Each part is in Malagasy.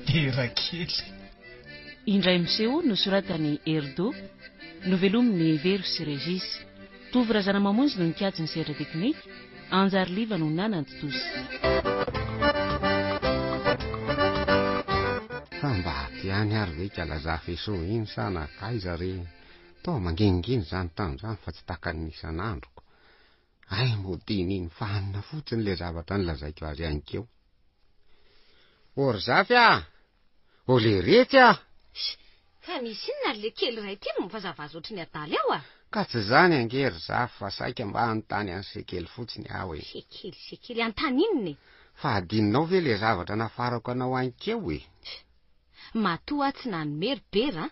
Terakely. Indray miseho nosoratany Erdo, novelomin'ny Vero sy Regis. Tovy razana mamonjy no nikajy ny serra teknika, Anjary Liva no nanany tozy. Fa mba tiany ary ve kalaza feso iny sana kaiza re. Tao manginginy zany tamin'izany fa tsy takany isan'androko. Ay modiny iny fahanina fotsiny le zavatra nilazaiko azy ankeo. Ory zafy a! Ole retsy a! Fa misy inona le kely ray ty no mifazavaza ohatry ny adaly ao a? Ka tsy zany angery zafy fa saika mba anontany any sekely fotsiny aho e. Sekely antany inony. Fa adininao ve le zavatra nafarako anao ankeo e? Matoa tsy nanomery bera,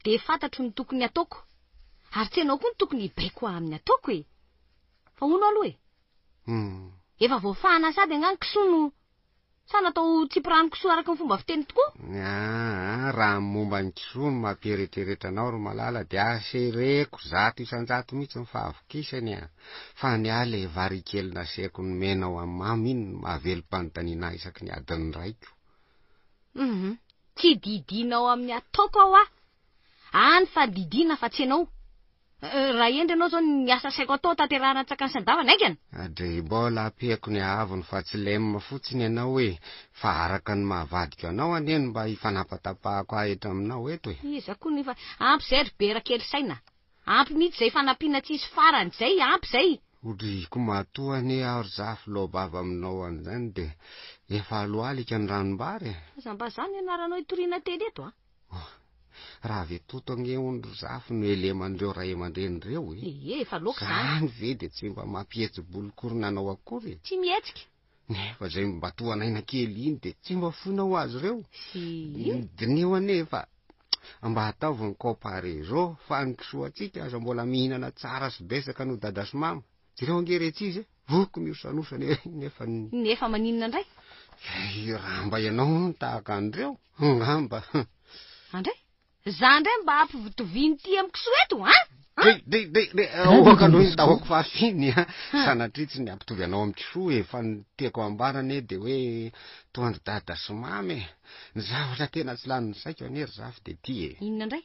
de fantatro ny tokony ataoko. Ary tsy ianao koa ny tokony hibaiko amin'ny ataoko e. Fa hono aloha e. Efa voafahana sady angano kisono. Sa natao tsipirano kisoa araka ny fomba fiteny tokoa? Raha momba ny kisono mampieritreritra anao ro malala de asereko 100 mihitsy ny fahavokisany a. Fa ny ale vary kely naseko ny menao amin'ny mamy iny mahavelo-panontaniana isaky ny adiny raiko. Tsy didinao amin'ny ataoko ao a. Any fa didina fa tsy ianao. Raha endry ianao zao ny asa saiko atao tanterahana tsakany sandavana aikana. Adre mbola apeko ny ahavony fa tsy lemma fotsiny ianao hoe fa araka ny mahavadiko anao aneny mba hifanapatapahako ahitra aminao eto e. Iza koa nefa ampy zay ry bera kely saina. Ampy mihitsy zay fanampiana tsisy farany zay, ampy zay. Odriko matoa ne ary zafy lobava aminao an'izany de efa aloalika ny ranombary. Zamba zany anaranao itoriana teny eto a. Raha ve totonge ondro zafy no elemandreo ray aman-dreny reo e. Efa loka zany ve de tsy mba mampietsy bolikorona anao akory. Tsy mihetsika. Nefa zay mba toanaina kely iny de tsy mba fonao azy reo. Dinio anefa mba ataovy kompare zao fa ny kisoatsika aza mbola mihinana tsara sy besaka no dada sy mama. Jereo angeretsizy izy voko miosanosana nefa maninona ndray. Raha mba ianao tahaka andreo ngamba. Andray? Za ndray mba ampivotoviny ty amin'ny kisoa eto ha? Okaloha tahoko fafiny a. Sanatria tsy ny ampitovy anao amin'ny kisoa e. Fa ny tiako ambarana de hoe toandro dada sy mamy e. Ny zavatra tena tsy lany saiko anery zafy de ty e. Inona ndray?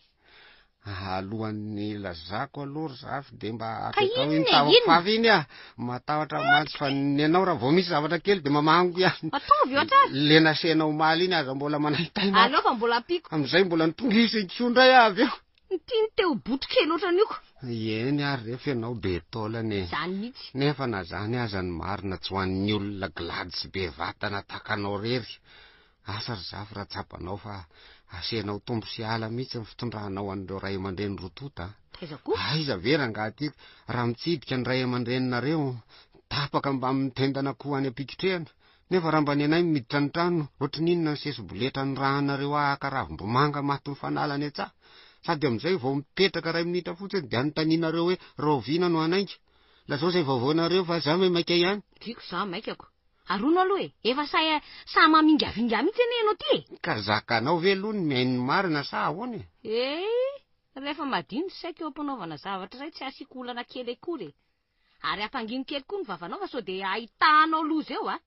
Alohan'ny lazako aloha zafy de mba apetao iny tahoko fafiny a. Matahotra mantsy fa ny anao raha vao misy zavatra kely de mamango ihany. Ataovy ohatra azy. Le nasenao maly iny aza mbola manahitaina. Aleo fa mbola apiko. Amizay mbola nitongisa kisoa ndray avy eo. Tiany teo botro kely oatra nioko. Eny ary refa ianao be taolana e. Zany mihitsy. Nefa na zany aza ny marina tsy ho an'ny olona glady sy be vatana takanao rery. Asa ry zafy raha tsapanao fa asenao tombo sy ala mihitsy ny fitondranao an'ireo ray aman-dreny rotota. Aiza vera angaty raha mitsidika ny ray aman-dreninareo tapaka mba amin'ny tendana koa any ampikitrehana. Nefa raha mba ny anay miditra ny trano ohatrin'inona ny sesiboletra ny rahanareo ahakaravim-bomanga maty ny fanalany atsa. Sady am'izay vao mipetraka 2 minitra fotsiny de anontanianareo hoe rovina no anainga. Lazao zay vaovaonareo fa za me maika ihany. Diko za maikako. Arono aloha e. Efa sa mamingavinga mihitsy ene ianao ty e. Ka zakanao ve aloha ny mihainy marina sa ahoana e? Rehefa madiny saika eo ampanaovana zavatra zay tsy asiako olana kely akory. Ary ampanginy kely koa ny vavanao fa so de ahitanao loza eo a.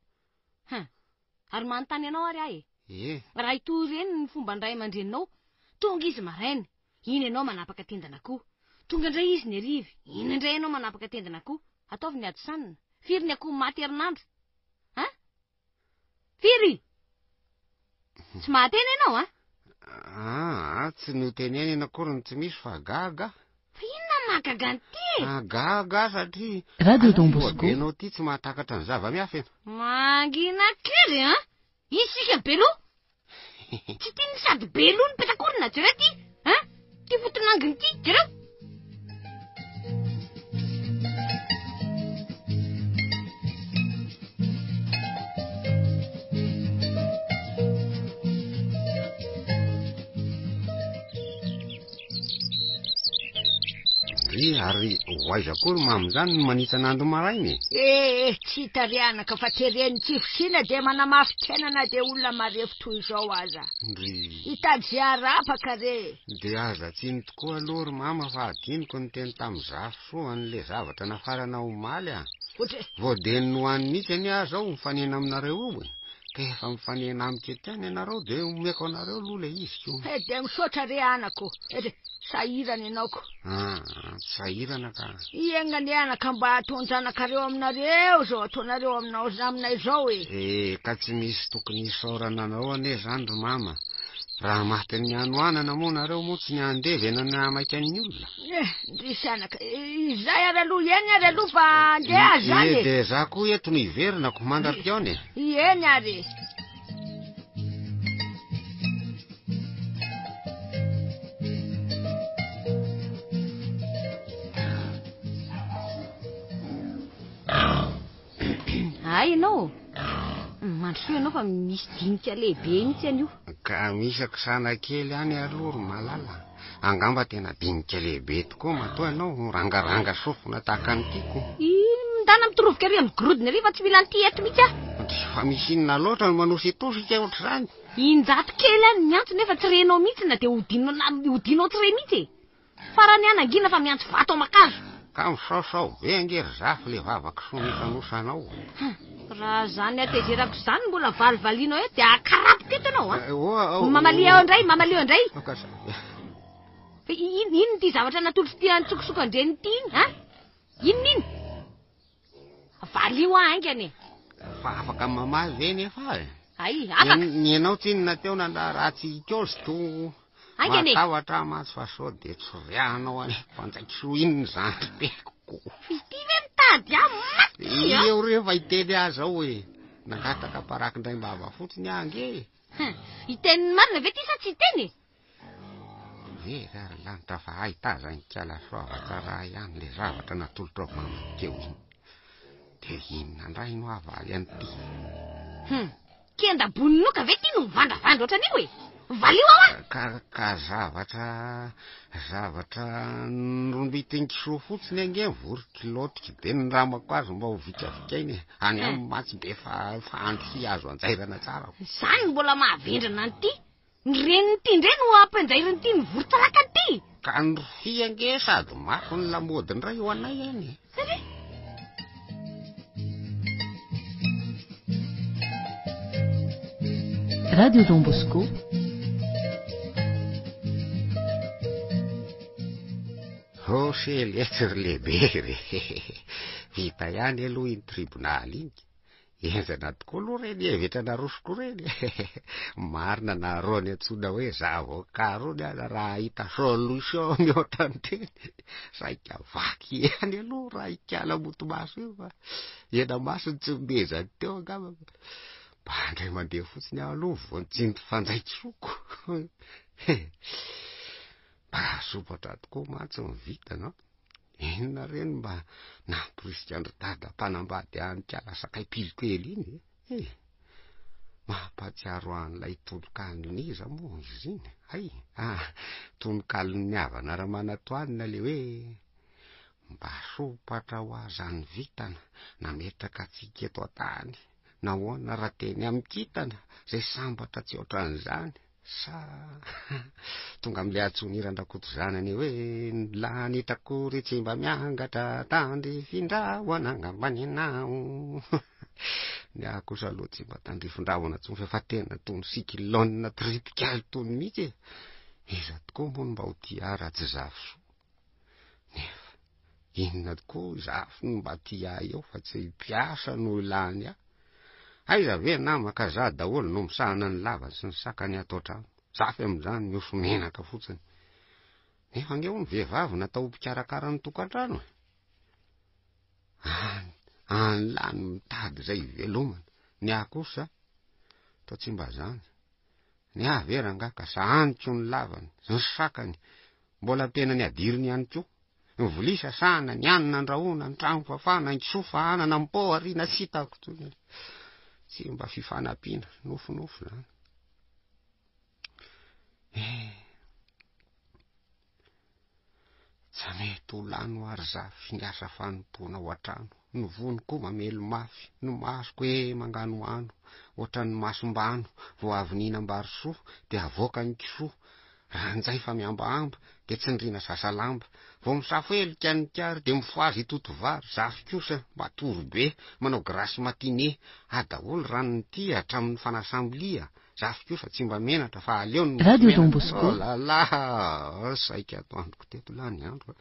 Ary manontany anao ary ahy e. Raha ito reny ny fomba ndray aman-dreninao, tonga izy maraina, iny ianao manapaka tendana koa. Tonga indray izy ny ariva, iny indray ianao manapaka tendana koa. Ataovy ny ady sanina. Firy ny akoho maty herinandro. Firy! Tsy mahatena ianao tsy notenenina akory ny tsy misy fa gaga. Fa inona mahagaga ty? Gaga satria Radio Don Bosco. Ianao ty tsy mahatakatra ny zava-miafa ena. Mangina kely isika belo. Tsy tiany sady belo ny petakorina jereo ty. Ty fotonanginy ty jereo. Ary hoaiza kory mamizany no manisan'andro marainy. Tsy tarianaka fa teren'ny tsifosina de manamafy tenana de olona marefo toy izao aza. Hitady zay arapaka re. De aza tsiny tokoa aloha ry mama fa adiniko ny teny tamin'ny zafy soa an'le zavatra nafarana omaly a. voadeniny hoany mihitsy any aho zao mifanena aminareo io ka efa mifanena amiketrany ianareo de omeko anareo aloha le izy ko de misaotra re anako sahirana ianaoko sahirana ka iegna ny anaka mba atonjanakareo aminareo zao ataonareo aminay zao ka tsy misy tokony isaorana anao ane zany ry mama raha maty ny anoanana moa nareo moa tsy ny andevy enany amaika ny olona ndrisy anaka izay ary aloha eny ary aloha fa andeha zany de za koa eto no iverinako mandrapione eny ary ay ianao mandrosoa ianao fa misy dinika lehibe mihitsy an'io ka misy akisana kely any aloha ry malala angamba tena dinika lehibe tokoa matoa ianao rangaranga sofina tahaka nytiako ndana mitorovoka ary amin'ny gorodiny ary fa tsy mila nity eto mihitsy fa misy inona loatra no manositosika oatra zany injato kely any miantso nefa tsy renao mihitsy na de hodinao tsy re mihitsy farany any angina fa miantso vato amakazo ka misaosao be angery zafy le vavaka sonifanosanao raha zany atezerako zany mbola valivalianao e de akarapoka eto anao mamalia indray fa ino ty zavatra natolotra ty antsokosokandreny ty iny valio aingany fa afaka mamaly ve nefa ay afaka ny anao tsy inona teo nandra ratsy kiozy to aingany matahotra matsy fa sao de tsorianao any fanjaiky so inony zany peko ty ve mitady maty eo rehefa iteny azy ao nangataka paraky indray mbava fotsiny ange iteniny marina ve ty sa tsy iteny ve ary lanitra fa ahitazany kiala soava tsara ihany le zavatra natolotra mamakeo iny de inona ndray no avaly anyty kendaboninoka ve ty no mivandravandra ohatran'io valio ao ka zavatra nombitinkiso fotsiny ange mivoriky lotriky de ny ramako azy mba ho vikavikainy any amin'ny matsy be fa andro fi azo anjairana tsara zany mbola mahavendrana anyty ny reniny ty ndray no ampanjairany ty mivory tsaraka ty ka ny rofi ange sady mako ny lamody ndray ho anay any Radio Don Bosco seletra lehibe re vita ihany aloha iny tribonaly iny enzana tokoa aloha reny evitra narosoko reny marina na rony antsona hoe zavoka rony ana raha hita solution mihoatra ny teny saika vaky ihany aloha raha ikala motomaso io fa ena masony tsy mbezany teo angamba mba andray mandeha fotsiny aho aloha vontsindry fanjaitsy soko sopatra tokoa mantsy mivitanao inona reny mba namporisika andro dada mpanambady anykala sakay pilikely iny mampatsiaro an'ilay tonokaloniza moa izy iny tonokalony havana raha manatoanina le hoe mba sopatra ho azany vitana nametraka atsika eto an-tany nahoana raha teny amikitana zay sambatra tsy ohatran'izany tonga am'le atsonirandrakotro zanany hoe lanitako retsy mba miangatra tandry findrahoana angambany anao ny akosa aloha tsy mba tandry findrahoana tsony fa tena tony sikilona tripikaly tony mihitsy iza tokoa moa mba ho tia ratsy zafy so nefa inona tokoa zafy no mba tia eo fa tsy piasa no ilany aiza ve namaka za daholo no misahana ny lavany sy ny sakany ato trano zafy amin'izany mioso menaka fotsiny nefa angeo ny vehivavy natao mpikarakara ny tokantrano anylany mitady zay velomana ny akosa atao tsy mba zany ny averanga ka sahaniko ny lavany ny sakany mbola tena ny adiriny ihany koa ny volisa sahana ny anina andrahoana ny trano fafana ny sofa anana mpo arina sitako tsy mba fifanampiana nofonofo zany tsy mety ho lany ho ary zafy ny asa fanompona ao an-trano ny vony koa mamelo mafy no masoko hoe mangano ano ohatra ny masombano vo avy nihinam-bary soa de avoaka ny kisoa raha nizay fa miambaamba de tsindriana sasalamba vao misafo elika ny kary de mifoazy itotovary zafy kosa matoro be manao grasy matine adaolo ranony ty hatramin'ny fanasambolia zafy kosa tsy mba menatra fa aleo ny Radio Don Bosco. lala saika ato androko teto lany andro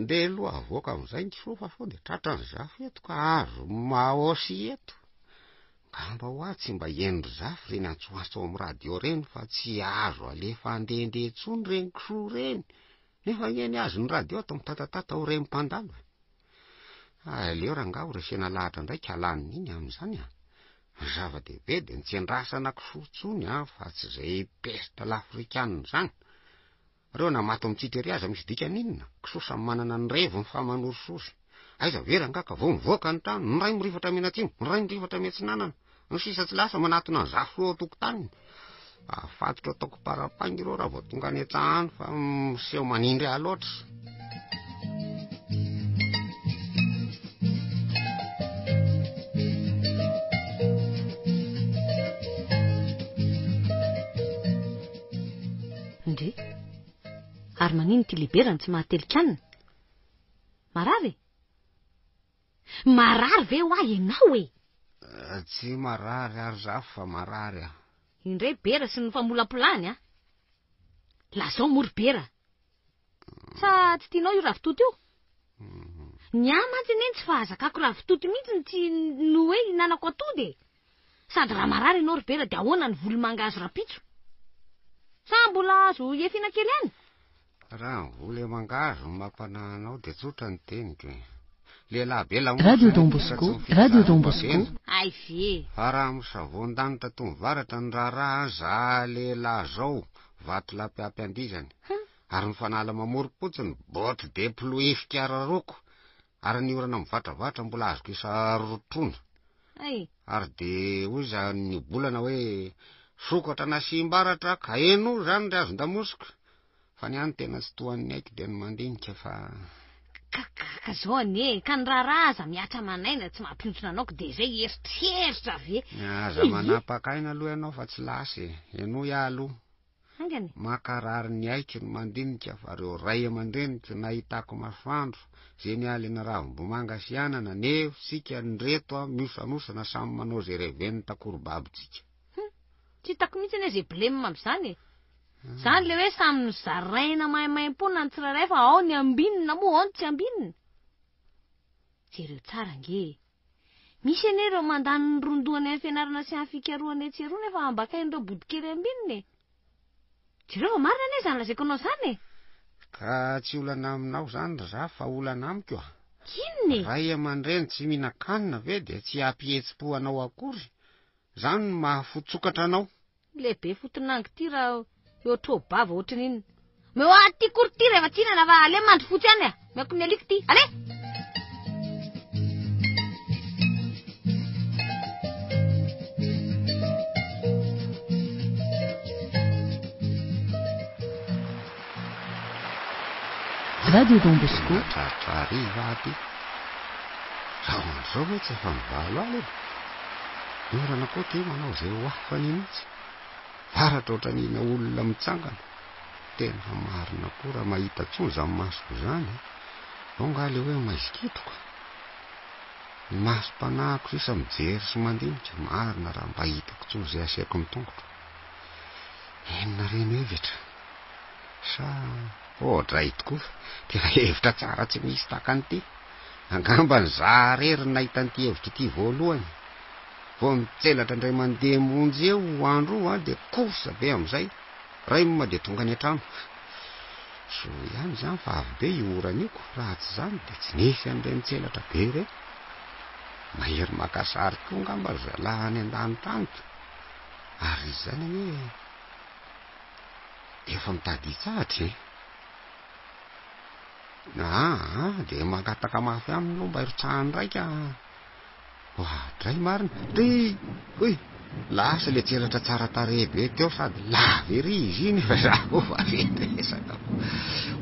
nde loha avoaka am'izay ny sofa sao de tratra ny zafy eto ka azo maosy eto gamba hoa tsy mba endro zafy reny antsoantso amin'ny radio reny fa tsy azo alefa andehandeha tsony reny kiso reny nefa eny azo ny radio ato mitatatata ho reny mpandalo aleo ranga ho resena lahatra ndraiky alaniny iny am'izany zava-dehibe de ny tsy andrasana kiso tsony fa tsy zay peste l'afrikanina zany reo na mato mitsitrery aza misy dikaninona kiso samy manana ny revo ny famanorosozy aiza vera ngaka vao mivoaka ny trano ny ray mirifatra menatsimo ny ray mirifatra metsinanana ny sisa tsy lasa manatona ny zafy eo tokotaniny afatotra ataoko parapaingy reo raha vao tonga any an-tsahany fa miseho manindry aloatra ndre ary manino ty liberany tsy mahatelikanina marary ve ho ahy ianao e tsy marary ary zafy fa marary indray bera sy ny famolapolany lazao mory bera sa tsy tianao io ravitoto io ny amantsy neny tsy fahazakako ravitoto mihitsy ny tsy no hoe hinanako atody sady raha marary ianao ry bera de ahoana ny volo mangazo rapitso sa mbola azo iefina kely any raha ny volo mangazo mampananao de tsotra ny teniko lehilahy be Radio Don Bosco, Radio Don Bosco. ay ve fa raha misavon-danitra tony varatra ny raharaha za lehilahy zao vato lampiampiandizany ary ny fanala mamoripotsiny botre de ploifika raroko ary ny orana mivantravatra mbola azoko isa rotrona ay ary de hoy za ny bolana hoe sokatra na simbaratra ka eno zany ry azon-damosika fa ny any tena tsy toan'ny aiky de ny mandinika fa ka zao ane ka ny raharaha aza miatra manaina tsy mampiontsona anaoko de zay eritreritra ve aza manapakaina aloha ianao fa tsy lasy eno ia aloha angany makarary ny aiky ny mandinika fa reo ray aman-drenika nahitako masoandro zay ny alina ravim-bomanga sy anana nefa sika nyreto miosanosana samy manao zay reven'ny takorobabotsika tsy hitako mihitsy ane zay bleme am'izany zany le hoe samy ny zaraina mahaimaim-pona ny tsirairay fa ao ny ambinina moa ao ny tsy ambinina jereo tsara nge misy ane reo mandany ny rondoany amin'ny fianarana sy amin'ny fikaroana etsy eroa nefa ambakain'ireo bodikely ambinina jereo fa marina ane zany lazaiko anao zany ka tsy olana aminao zany za fa olana amiko inona ray aman-dreny tsy mihinan-kanina ve de tsy ampihetsi-po anao akory zany no mahafotsokatra anao lehibe fotonangy ty raha ohatro bava ohatran'inona meo aty kory ty rehefa tsinana fa ale mandry fotsy any miako mialiko ty ale Radio Don Bosco. Trariva aty raha andreo hoe tsy efa mivalo aly orana koa ty manao zay ho afany mihitsy varatra ohatran'ina olona mitsangana tena marina koa raha mahita tsony za masoko zany ao nga le hoe maizikitroka ny masom-panahiko sisa mijery sy mandinika marina raha mba hitako tsony zay asiako mitongotro enina reny hevitra sa ohatra tokoa tena hevitra tsara tsy misy takan'ity angamba ny za rery nahita n'ity hevitra ity voalohany vao mitselatra indray mandeha monjy eo andro de kosa be am'izay ray ma de tonga any an-trano so ihany zany fa avy be ioraniko raha tsy zany de tsy nisy an'ireny mitselatra be reny mahery makasary koa ngamba zalahy any an-danitraniko ary zany hoe efa mitady hitsahatra de mangataka mafy aminy lo mba hirotsahany raika ohatray marina de oy lasa le tselatra tsara tare be teo sady lava ery izy iny fa za ho favetresaka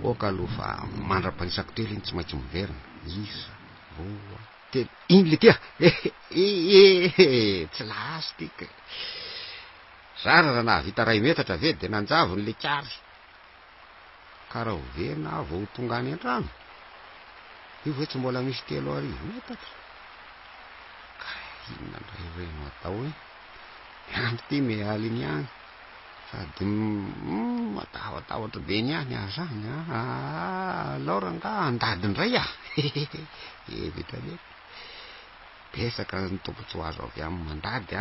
oka aloha fa mandra-panisako telo iny tsy maintsy miverina isa roa telo iny le tia tsy lasy tika zara raha nahavita ray metatra ve de nanjavony le kary karao ve na vao tonga any an-trano. Io ve tsy mbola misy 3 arivo metatra. Ka inona indray reno atao hoe andro ty mialy iny any sady matavatahotra be ny any azany Laura nga andady indray evitra le besaka ny tompotso azo avy amin'ny mandady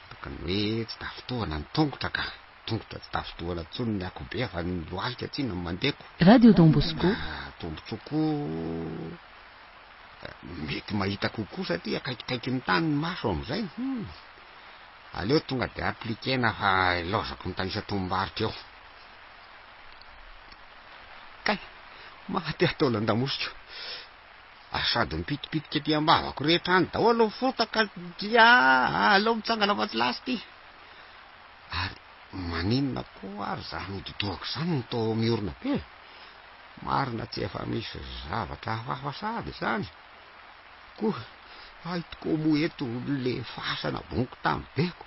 tokony hoe tsy tafitohana ny tongotra ka tongotra tsy tafitohana ntsony ny akobe fa ny lohalika tsina mandeko. Radio Don Bosco tombontso koa mety mahita kokoa satria akaikikaiky ny tany ny maso amin'izay. Aleo tonga de aplikena fa ilozako ny tanisa tombaritra eo. Kay maty atao landamosika sady mipitipitika ty ambavako rehetra any daholo fotaka dia aleo mitsangana fa tsy lasy ty. Ary maninona koa ary za nodidoriko zany no tao miorina be. Marina tsy efa misy zavatra hafahafa sady zany. Koa aitiko mo eto le fasana boniko tamibeko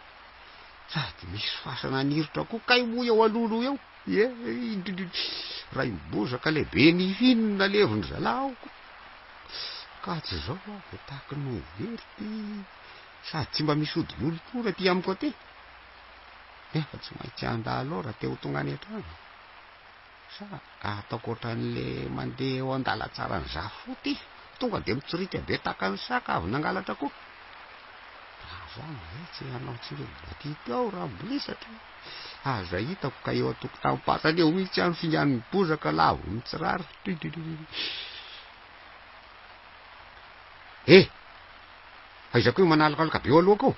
sady misy fasana niritra koa kay mo eo alolo eo raha mibozaka lehibe nihinona levony zalaoko ka tsy zao ve tahaky no very ty sady tsy mba misy odin'olokora ty amiko aty nefa tsy maintsy andalo raha te ho tonga any an-trano sa ataoko ohatran'le mandeha eo andalatsara ny zafoty tonga de mitsirika be tahaka ny saka avy nangalatra koa. Zany tsy hanao tsirety teo raha mbolisatra aza hitako ka eo atoko tampasany eo mihitsy any fingan'ny bozaka lavo mitsirary. Aizako io manalakaloka be eo alohako eo.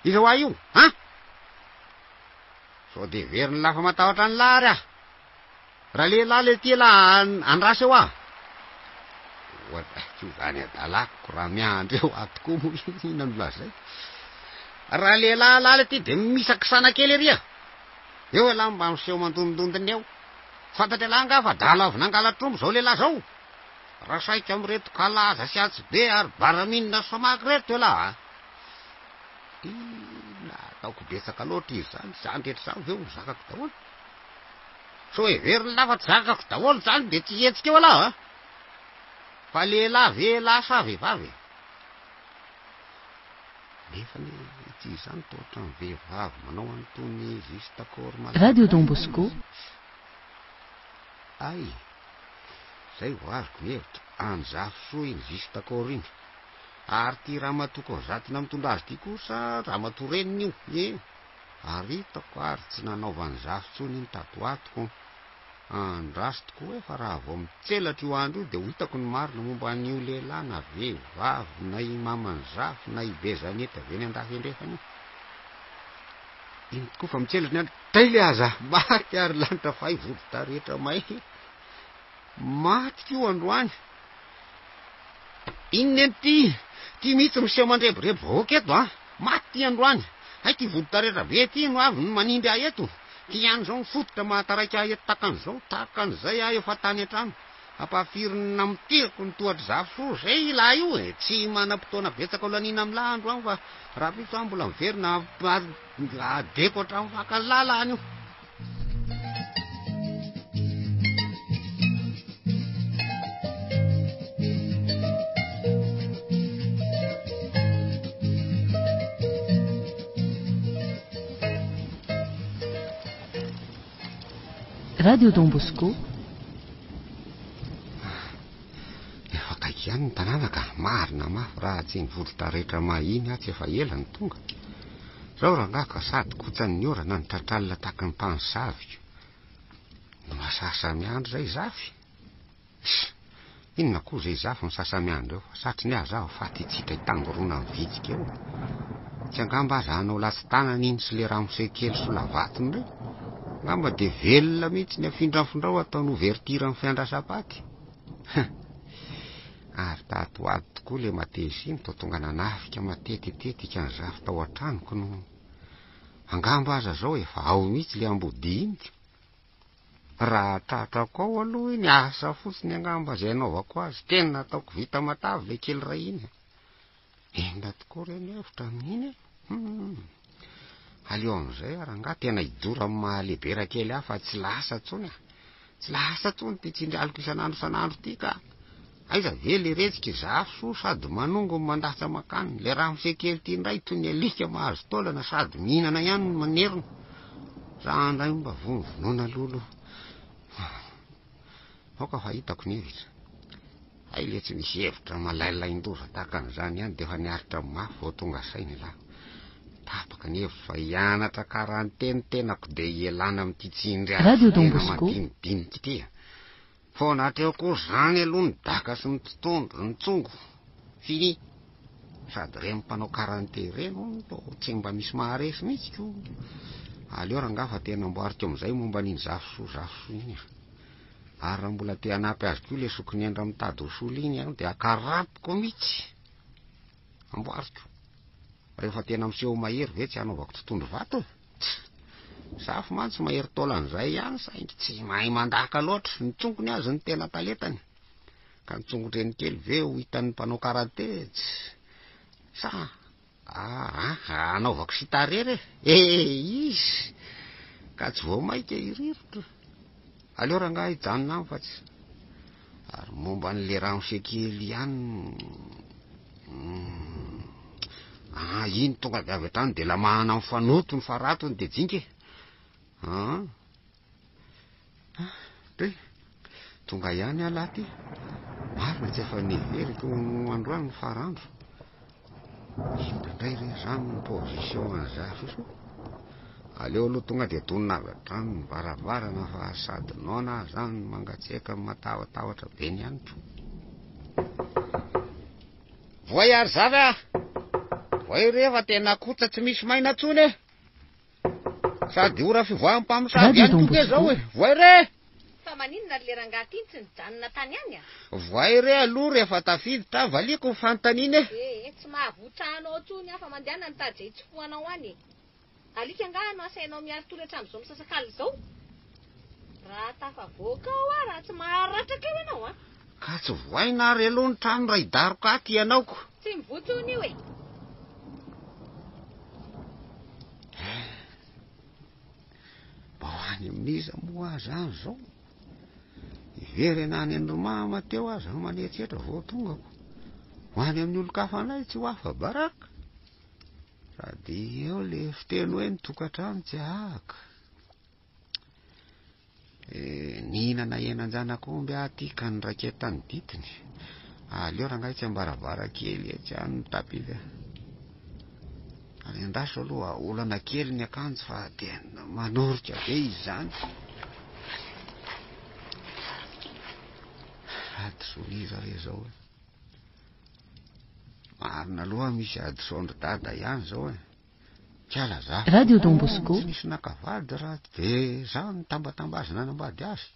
Iza ho io sao de very ny lafa matahotra ny lary raha lehilahy le ty la andrasa eo tsy zany adalako raha miandry eo atoko mo ina no lazay. Raha lehilahy lala ty de misakisana kely ery eo la mba miseho mandondondony eo. Fantatry lahy nga fa dala avy nangalatrombo zao lehilahy zao. Raha saika amireto kalaza sy atsy be ary baraminina samaky reto la ataoko betsaka loatra izy zany zandrehetra zany veo zakako daholo. So everiny lafa tsy zakako daholo zany de tsy hetsika eo ala fa lehilahy ve lasa vehivavy nefa ny ity zany tohatra ny vehivavy manao an'itony zistakôry malaza. Radio Don Bosco ay zay ho azoko mihevitra anjafo soa iny zistakôry iny ary ty raha matoko zatina mitondra azy ty kosa raha matoreniny io ary hitako ary tsy nanaovany zafo tsony iny tatoatoko andraso tokoa hoe fa raha vao mitselatra io andro io de ho hitako ny marina momba an'io lehilahy na vehivavy na i mamany zafo na i bezanety avy eny andafy andrefany iny tokoa fa mitselatra ny andro tay le aza maty ary lanitra fay vodota rehetra may maty io androany. Inony eny ty mihitsy miseho mandreborebo vahoaka eto maty androany. Hay ty vodota rehetra be ty no avy ny manindry ahy eto ty any zao mifototra mahataraiky ahy eto takan'izao takan'izay ahy efa tany an-trano ampahafirina mitiriko ny tohatry zafo so zay ilahy io tsy manam-potoana betsaka olanina amin'ny lahandro any fa raha pito aho mbola miverina adeko hatrany fakany lalany io. Radio Don Bosco efa kaiky ihany ny tanàna ka marina mafy raha tsy nivoditra rehetra mahiny tsy efa ela ny tonga zao raha ngaka sady kotsany ny orana ny tratralina tahaky ny mpansaviko ny masasamiandro zay zafy inona koa zay zafy ny sasamiandro eo satry ny aza faty tsitra hitangorona mivitsika eo tsy angamba aza hanao lasy tanana iny sy le raha mosekely solavatony rey ngamba de velona mihitsy ny afindrafondrao ataony ouverture amin'ny fiandrasapaty ary tatoato tokoa le matesy iny to tonga nanafika matetitetika ny zafy tao an-tranoko no angamba aza zao efa ao mihitsy le ambody iny raha tratrako ao aloha iny asa fotsiny angamba zay anaovako azy tena nataoko vita matavy le kely ray iny enda tokoa reny hevitra amin'iny aleo am'izay aranga tena idora amin'ny mahalebera kely aho fa tsy lasa tsony tsy lasa tsony ty tsindrialiko isan'andro ty ka aiza ve le retsika zafo sady manongo mandasa makany le raha misekely ty indray toy ny alika mahazo taolana sady mihinana ihany no manerina za andray mba vonovonoana lolo aoka fa hitako ny hevitra ay le tsy misy hevitra malailain-doza tahaka an'izany ihany de fa niaritra mafy vao tonga sainy lahy tapaka ny hevitra fa hianatra karanteny tenako de ielana amin'ity tsindriatena madinidinika ity foana atreo koa zany aloha ny daka sy ny totondro ny tsongo fini sady reny mpanao karanteny reny tsy mba misy maharesy mihitsy ko aleo ranga fa tena amboariko am'izay momba n'iny zafosoa iny ary raha mbola te hanampy azy koa le sokony endra mitady ho sola iny de akarapiko mihitsy amboariko rehefa tena miseho mahery ve tsy hanaovako totondro vato safo mantsy mahery taolan'izay ihany saingy tsy mahay mandaka loatra ny tsongony azy ny tena taletany ka ny tsongon-dreny kely ve ho hitan'ny mpanao karanteny sa anaovako sitarere izy ka tsy vao maika irirotra aleo ranga hijanona aminy fa tsy ary momba n'le raha misekely ihany iny tonga de avy atrany de la mahana mifanoto ny faratony de jinky tonga ihany alahy ty marina tsy efa niveriko androany ny farandro indray re zany ny position an'zafoso aleo aloha tonga de tonina avy atrany ny varavarana fa sady nona zany mangatseka matawatahotra be ny anitro voay ary zavy voay rehefa tena kotsa tsy misy maina tsony sady ora fivoaham-mpamosavy ihany toke zao voay re fa maninona le rangaty iny tsy nijanona tany any voay re aloha rehefa tafiditra valiko ny fantaniny tsy mahavoatranao tsony afa mandehana ny tady zay tsy foanao any alika angahano asainao miary toratra am'izao misasakaly zao raha tafavoakao raha tsy maharatraka eo ianao ka tsy voaina ary aloha ny trano ray daroko aty ianaoko tsy mivotsony io mba ho any amin'iza moa zany zao ivery enany Andromama teo aza manetsetra vao tongako ho any amin'ny olo-kafanay tsy ho afa baraka sady eo le fiteny hoe nitokantrano tsy ahaka nihinana henan-janak'omby atika ny raketany ditiny aleo rangahy tsy ambaravara kely tsy any tapivy ary andraso aloha olana kely ny akanjo fa tena manorika be izy zany ady soliza re zao marina aloha misy ady sondro dada ihany zao kiala za Radio Don Bosco misy nakavady raha de za nitambatambazina nambady azy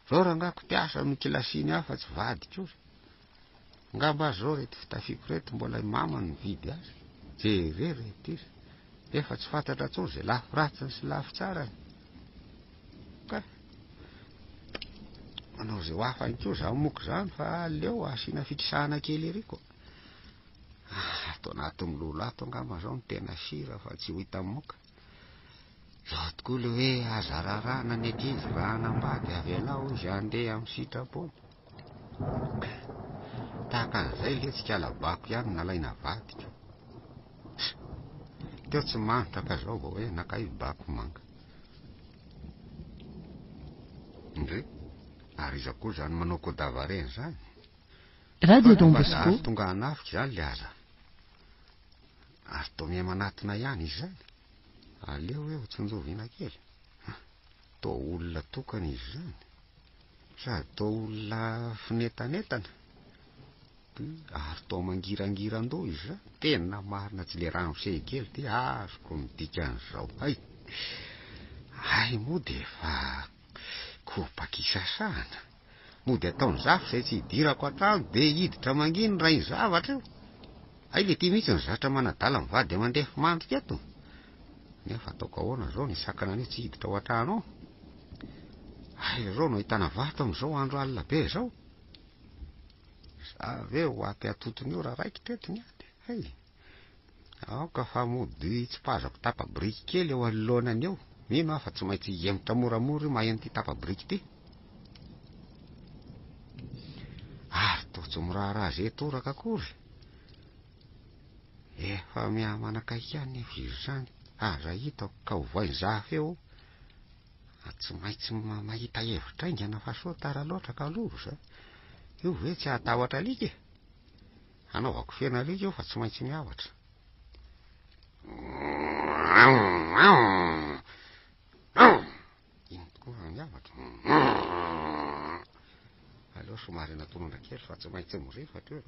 zao rangako tiasa ny kilasiny aho fa tsy vady kosa ngamba zao rety fitafiko reto mbola mama ny vidy azy jere rety izy efa tsy fantatra tsony zay lafo ratsiny sy lafo tsara ka manao zay ho afany koa za moko zany fa aleo asina fikisahana kely eriko ato anaty milolo ato angamba zao ny tena sira fa tsy ho hita moka zao tokoa le hoe azararana ny ankizy raha anambady avy alao izy andeha amin'ny sitrapony tahaka an'izay le tsy kalabako ihany nalaina vadiko teo tsy manitra ka zao vao hoe nakay bako manga ndre ary iza koa zany manao kodavareny zany Radio Don Bosco tonga anafika zany le aza ary to mia manatina ihany izy zany aleo hoe tsinjovina kely to olona tokana izy zany sady to olona finetanetana ary to mangirangiran-doha izy zany tena marina tsy le rano misehikely ty azoko midika an'izao ay moa de fa kopakisasahana moa de ataony zafy zay tsy hidirako atrano de hiditra manginy raha iny zavatra io ay le ty mihitsy ny zatra manadala mivady mandefa mandrika eto nefa ataoko ahoana zao ny sakana ny tsy hiditra ao atrano ao ay zao no hitana vato am'izao andro alina be zao za ve ho aty atotony io raha raikitra eto ny ady ay Aoka fa mody tsy pazako tapa-briky kely eo anoloanany eo. Mino afa tsy maintsy emotra moramora io maheno ty tapa-briky ty. Ary toa tsy miraharaha zay toraka akory. Efa mihamanakaiky ihany efa izy zany. Aza hitako ka ho voaizafy eo. Tsy maintsy mahita hevitra aingana fa soa tara loatra ka loro za. Io ve tsy hatahotra alika? Anaovako fena alika io fa tsy maintsy miavatra. Ino tokoa miavatra. Aleo somary natonona kely fa tsy maintsy mirefatra io.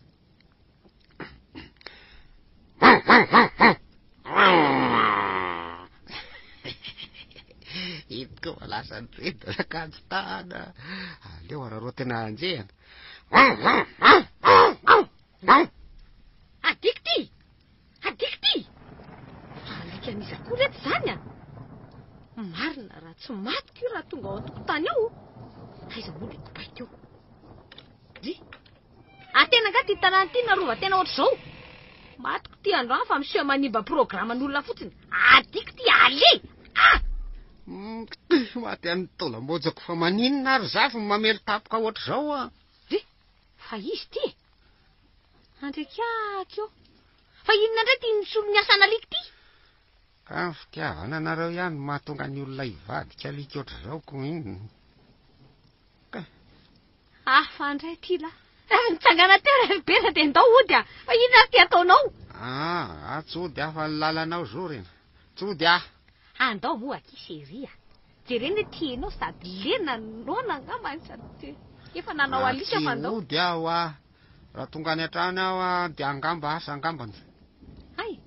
Ino koa lasa nireda sakajy tana. Aleo ararao tena anjehana. Adiky ty! Adiky ty! Alika an'iza koa reto zany a. Marina raha tsy matiko io raha tonga ao an-tokotany ao. Aiza moa le kopaiko eo? Ry! Atena nga ty tanàna ty narova tena ohatr'izao. Matiko ty androany fa miseho manimba programan'olona fotsiny. Adiky ty ale! Ah! Maty an'ny taolambojako fa maninona ary zafy mamely tapoka ohatr'izao a. Ry! Fa izy ty! Andrekiaky io. Fa inona ndray ty nisolo ny asana alika ty? Ka fitiavana anareo ihany mahatonga ny olona hivadika alika ohatr'izao ko inona. Fandray ty la. Nitsangana teo reherbera dia ndao ody a. Fa inona ty ataonao? Tsody afa ny lalanao zo rena. Tsody ah. Andao moa akiseria. Jereny tianao sady lena nona angambany sady efa nanao alika fa andao. Ody aho a. Raha tonga any an-trano aho dia angamba asa angambany. Hay.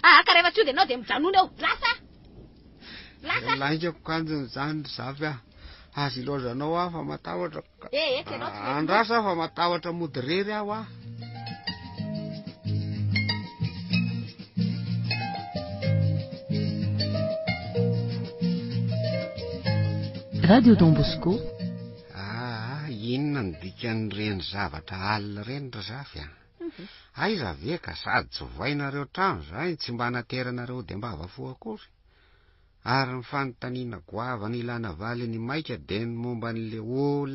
Ka rehefa tsy ody ianao dia mijanona ao. Lasa! Lasa! Laingako kanjony zany zafy ah. Azy ilozanao aho fa matahotra. Ianao tsy andrasa fa matahotra mody rery aho ah. Radio Don Bosco. Inona ny dikan'ireny zavatra alina reny ra zafy a. Aiza ve ka sady tsy voainareo trano zay tsy mba nateranareo dia mba avafo akory. Ary ny fanontaniana goavana ilana valy ny maika dia ny momba n'le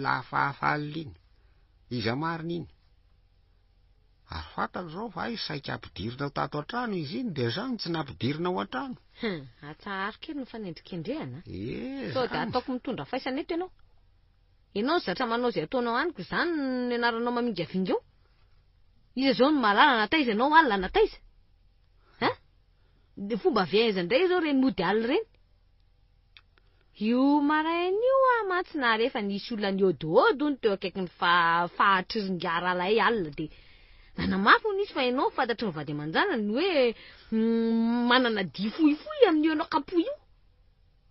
lafahafaly iny. Iza marina iny. Ary fantako zao fa aiza saika ampidirinao tato an-trano izy iny dia zany tsy nampidirinao an-trano. Atsahary kely ny fanendrikendrehana. Sao dia ataoko mitondra faisana eto ianao. Ianao ny zatra manao izay ataonao aniko izany ny anaranao mamingavinga eo. Iza zao ny malala nataiza ianao alina nataiza. Dia fomba viaizana indray izao reny mody alina reny. Io maraina io mantsina rehefa nisy olona ny ôdôdo ny teo akaiky ny fahatriringara alay alina dia nanamafy ho nisy fa ianao fantatry ny vady aman-janany ny hoe manana dia fohifohy amin'io ianao kapo io.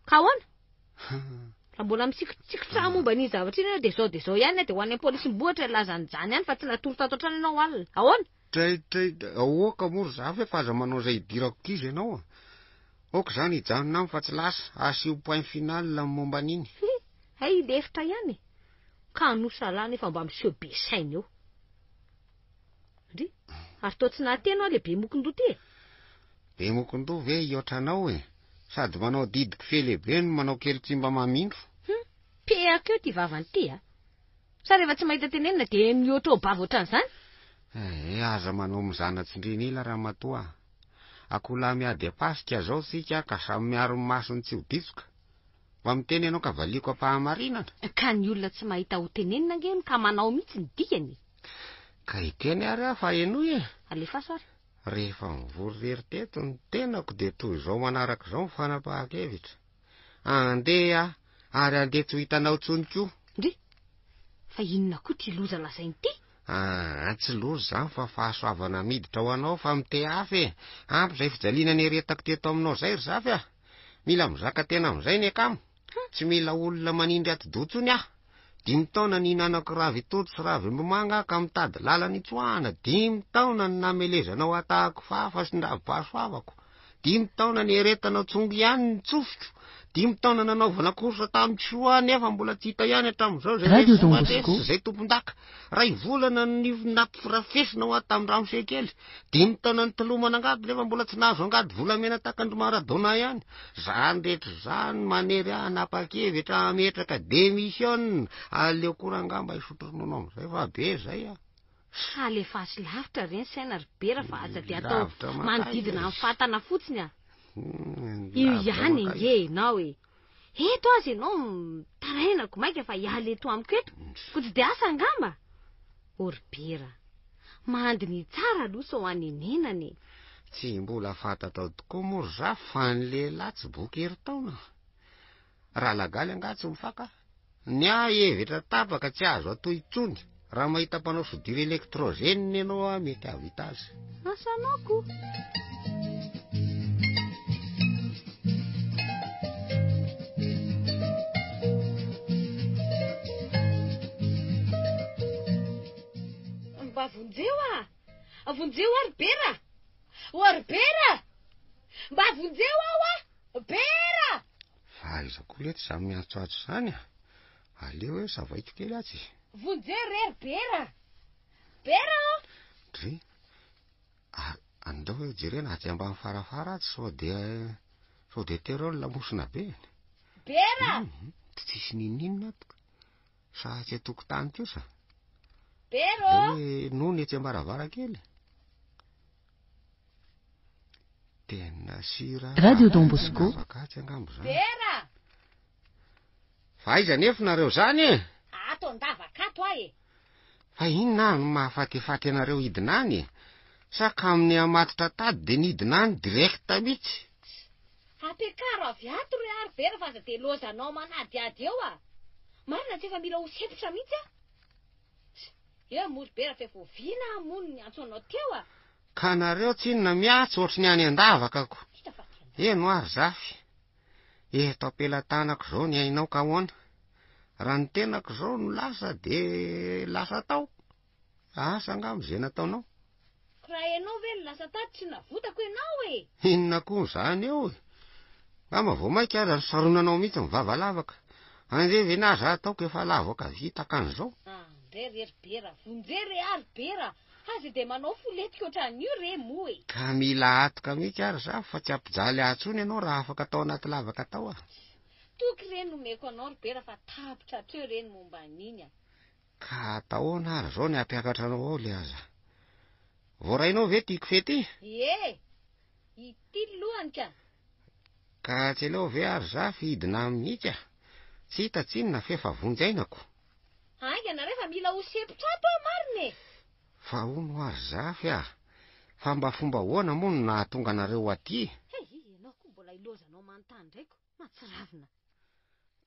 Ka ahoana? Raha mbola misikitsikotra momba ny zavatra iny dia zao ihany dia ho an'ny pôlisy mibohatra lazany jany ihany fa tsy natoro tato an-trano ianao alina. Ahoana? Ahoaka moro zafy fa aza manao izay idirako kizy ianao. Oka zany hijanona fa tsy lasa asio point final momba an'iny. Hay lefitra ihany. Ka nosalana efa mba miseho be saina eo. Ry, ary toa tsy nahateno le be mokondoha ty. Be mokondoha ve hiotranao e. Sady manao didiky felehibe no manao kely tsy mba mamindro. Peako eo ty vavany ty a. Sa rehefa tsy mahita tenenina dia mihoatra ho bava ohatran'izany. Aza manao mizana-tsindrinila raha matoa. Akola miady apasika zao sika ka samy miaro ny masony tsy ho ditsoka. Mba miteny ianao ka valiko am-pahamarinana. Ka ny olona tsy mahita ho tenenina ngeny ka manao mihitsy ny dikany. Ka hiteny ary aho fa enoy e. Alefaso ary. Rehefa mivory rery teto ny tenako dia toy izao manaraka izao ny fanapahan-kevitra. Andeha ary andeha tsy ho hitanao tsony koa. Ry, fa inona koa ty loza lazainy ty? Tsy loza zany fa fahasoavana miditra ho anao fa mite afy e. Ampy izay fijaliana ny eretako teto aminao zay ry zafy ah. Mila mizaka tena amin'izay ny akamo. Tsy mila olona manindry ato-dotsony ah. 5 taona ny hinanako ravy itoto sy ravy mbomanga ka mitady lalana itsoahana. 5 taona ny namelezanao atahako fafa sy ndravipahasoavako. 5 taona ny eretanao tsongy ihany ny tsofiko, 5 taona nanaovana korsa tamin'ny soa nefa mbola tsy hita ihany hatramin'izao zay tompon-daka. Ray volana ny nampifirafesinao ato tamin'ny ramosekely, 5 taona ny tolomana angady nefa mbola tsy nahazo angady volamena takandro Maradona ihany. Zany rehetra zany manery hanapa-kevitra ametraka démission, aleo korangamba isotronono am'izay fa be zay a. Alefasy lavitra reny saina Ribera fa aza de atao manodidina amin'ny fatana fotsiny a. Io ihany nge ianao e. Eto azy ianao tarainako maika fa hiala eto amiko eto, ko tsy de asa angamba. O Ribera, mandiny tsara aloha ho anenenany. Tsy mbola fantatao tokoa moa za fa ny lehilahy tsy boky herintaona. Raha lagaly anga tsy mifaka. Ny hevitra tapaka tsy azo atao intsony. Raha mahita mpanao sodira elektrogène ianao a mety avita azy. Asanao ko. Mba vonjeo a! Vonjeo a Ribera! O Ribera! Mba vonjeo aho a! Ribera! Fa izako lety za miantsoatso zany a. Aleo hoe zavaiko kely atsy. Vonjeo re Ribera! Ribera! Dre, andao hoe jerena aty ambany farafara atsy sao de terao ny lamosina be. Ribera! Tsisy ninninina ato. Sa tsy atokotany teo sa? Ribera! Hoe nony etsy ambaravarakely. Tena sira. Radio Don Bosco. Ribera! Fa aiza nefa nareo zany e? Ato andavakato ahy e. Fa inona no mahafatyfaty anareo hidinany e? Saka amin'ny amatotra tady de nidinany direkta mihitsy. Ampiakaro avy ato re a Ribera fa aza de lozanao manadiady eo a. Marina tsy efa mila ho sepotra mihitsy a. Eo mo Ribera fa efa oviana amony ny antsonao teo a. Ka nareo tsinona miatso ohatry ny any andavakako. Eno ary zafy. Eto ampelantanako zao ny ainao ka hoana. Raha ny tenako zao no lasa de lasa tao. Asa angamba zay nataonao. Raha ianao ve ny lasa tato tsy navotako ianao e. Inona koa zany eo e. Ngamba vao maika aza saronanao mihitsy mivava lavaka. Anjeve na za ataoko efa lavaka vita kan'izao. Andre re Ribera, vonjere a Ribera. Azy de manao foletika ohatran'io re mo e. Ka mila atoka mihitsy ary za fa tsy ampijaly atsony ianao raha afaka atao anaty lavaka tao a. Toky reny nomeko anao Ribera fa tapitra treo reny momba an'iny a. Ka atahoana ary zao ny ampiakatra anao ao le aza. Voarainao ve tiako fety? Ie, ity lohany ka. Ka tsy aleo ve ary za fidina amin'ity a. Tsy hita tsinona fefa vonjainako. Aingana refa mila ho sepotra ato a marina e. Fa ono ary zafy a. Fa mba fomba hoana moa no nahatonga anareo aty. Ianao koa mbola ilozanao manontany ndraiko. Matsiravina.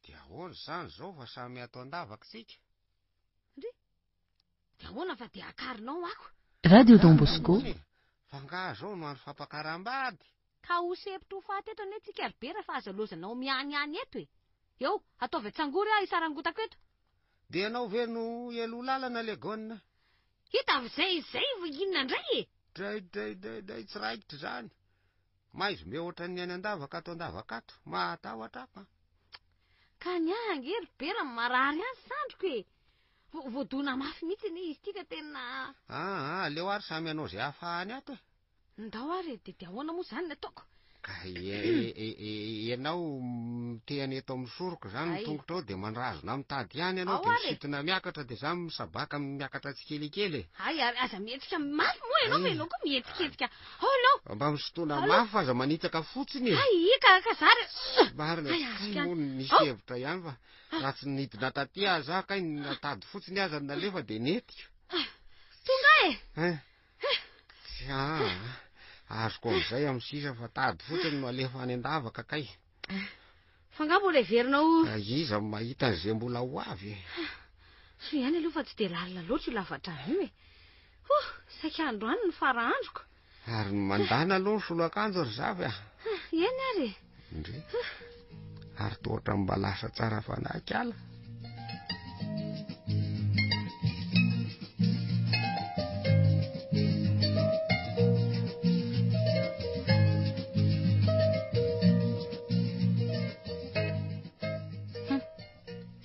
Dia ahoana zany zao fa samy ato andavaka sika. Ndry? Dia ahoana fa dia akarinao ako. Radio Don Bosco. Fa nga zao no andro fampakaram-bady. Ka ho sepotra ho faty eto ane tsika Ribera fa aza lozanao miany eto e. Eo, ataovy atsangory a isarangotako eto. Dia anao ve no elo lalana le gona? Hita avy zay inona indray e. Dray tsy raikitra zany. Maizo me ohatran ny any andavaka ato andavakato. Mahatahotra ako. Ka ny ange Ribera marary any sandroko e. Voadona mafy mihitsy ny izy tika tena. Leo ary samy anao zay hafahany ato e. Ndao ary de ahoana moa zany ny ataoko. Ka ianao tehany eto amin'ny soroko zany tongotra ao de manrazona mitady ihany ianao de misitona miakatra de za misabaka miakatra tsikelikely. Ay aza mihetsika mafy moa ianao fa ianao koa mihetsiketsika. Olo! Mba misotona mafy fa aza manitsaka fotsiny e. Ay ka zary. Marina moa nisy hevitra ihany fa raha tsy nidina taty aza kay natady fotsiny aza nalefa de netika. Tonga e. Azoko am'izay amin'ny sisa fa tady fotsiny no alefa any andavaka kay. Fa nga mbola heverinao. Iza mahita an'izay mbola ho avy. So ihany aloha fa tsy de lalina loatra io lafatra io e. Saika andro any ny farahandroko. Ary mandana aloha ny solo-akanjo ry zavy a. Eny ary. Ndre. Ary tohatra mba lasa tsara fanahiky-ala.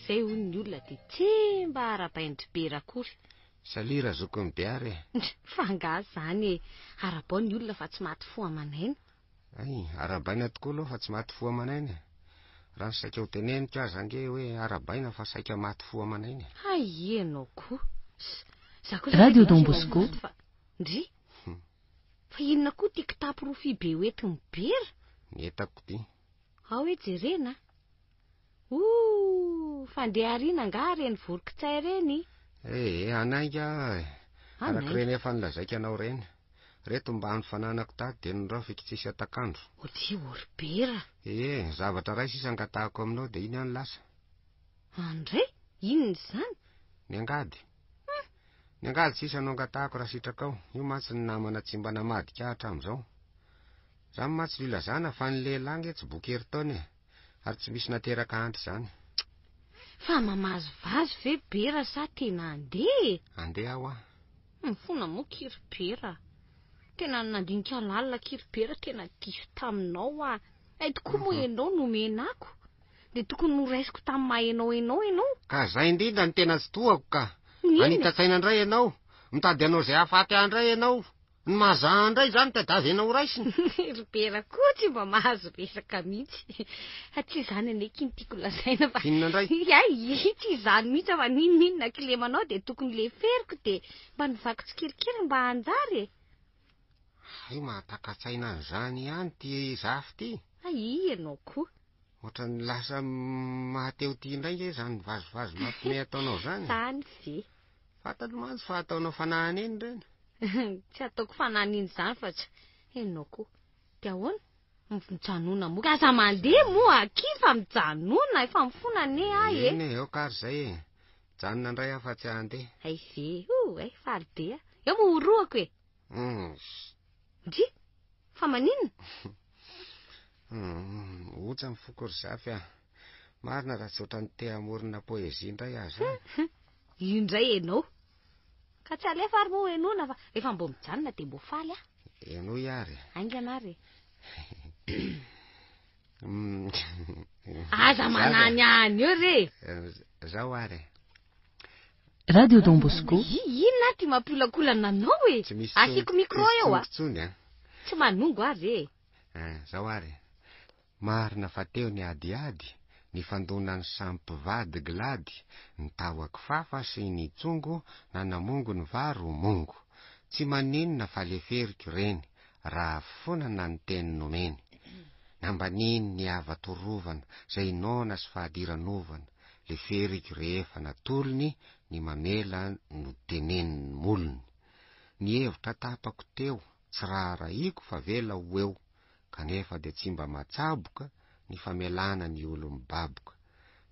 Izay hoy ny olona dia tsy mba ara-baindry be rakory. Salira zoko ny biary Fa nga zany arabao ny olona fa tsy maty fo amanaina. ay arabaina tokoa aloha fa tsy maty fo amanainy. Raha ny saika ho teneniko aza ange hoe arabaina fa saika maty fo amanainy. Ay ianao koa. Radio Don Bosco. Ndry? Fa inona koa ty kitapo rofia be hoentin'ny bera? Netako ty. Ao hoe jerena. Fandeha ariana nga reny vorokitsay reny. Anainga arak'ireny efa nilazaika anao reny. Reto mba hanofananako tato dia nirao fikitsisy atakandro. Ohatry orbera. Zavatra ray sisa angatahako aminao dia iny any lasa. Andray? Inona izany? Ny angady. Ny angady sisa no angatahako raha sitrakao. Io matsy ny namana tsy mba namadika hatramin'izao. Zany matsy lilazana fa ny lehilahy tsy boky herintaona ary tsy misy nateraka andry izany. Fa mamazovazo ve bera sa tena andeha? Andeha aho ah. Mifona moa kiribera. Tena nandinika lalina kiribera tena diso taminao ah. Ay tokoa moa ianao nomenako. Dia tokony noraisiko tamin'ny maha ianao. Ka zay indrindra ny tena tsy tohako ka. Anita-tsaina indray ianao. Mitady anao izay hafaty andray ianao. Ny mazaha indray zany tadavy ianao raisiny. Ribera koa tsy mba mahazo resaka mihitsy. Tsy izany aneky ny tiako lazaina fa... Inona indray? Ay, tsy izany mihitsy fa ninona kilemanao dia tokony leferiko dia mba nivako tsikelikely mba hanjary. Ay mahatakatsaina an'izany ihany ty zafy ty. Ay ianao koa. Ohatra ny lasa mahateo ty indray nge zany vazovazo mampime ataonao zany. Zany ve? Fantany mantsy fa ataonao fanahany eny reny. Tsy ataoko fanahany iny zany fa tsy ianao koa. Dia ahoana? Mijanona moa. Aza mandeha moa aky fa mijanona efa mifona ane ahy e. Eny eo kary zay e. Janona indray aho fa tsy handeha. Ay ve? Faly be ah. Eo mo horoako e. Ndry? Fa maninona? Ohatsa mifoko ry zafy ah. Marina raha tsy ohatran'ny te hamorona poezia indray aza. Io indray ianao. Ka tsy alefa ary moa enona fa efa mbo mijanona dia mbo faly ah. Eno iary. Aingana ary. Aza manany any eo re. Zao ary. Radio Don Bosco. Inona ty mampiolakolana anao e? Asiko micro eo ah. Tsy manongo ary e. Zao ary. Marina fa teo ny adiady, ny fandonany sampivady glady, ny tahoako fafa sy ny tsongo, nanamongo ny varo mongo. Tsy maninona fa leferiko reny, raha fonana ny teny nomeny. Nambaniny ny avatorovana, zay nona sy fahadiranovana, leferiko rehefa natolony, ny mamela no teneniny molony. Ny hevitra tapako teo, tsy raharaiko fa vela ho eo. Kanefa dia tsy mba matsaboka ny famelana ny olo mibaboka.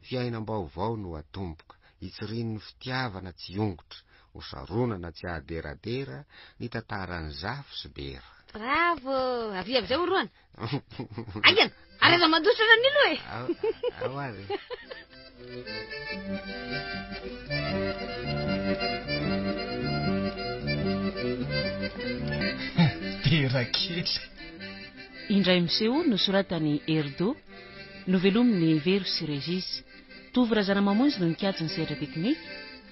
Fiainam-baovao no atomboka, itsiriny ny fitiavana tsy ongotra, hosaronana tsy aderadera, ny tantaran'ny zafy sy bera. Bravo! Avy avy zay oroana. Aigana, areza mandosana nilo e. Ao ary. Bera kely. Indray miseho nosoratany Erdo, novelominy Vero sy Regis. Tovorazana mamonjy no nikajy ny sehatra teknika,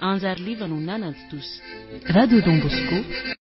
Anjary Liva no nanaditosa. Radio Don Bosco.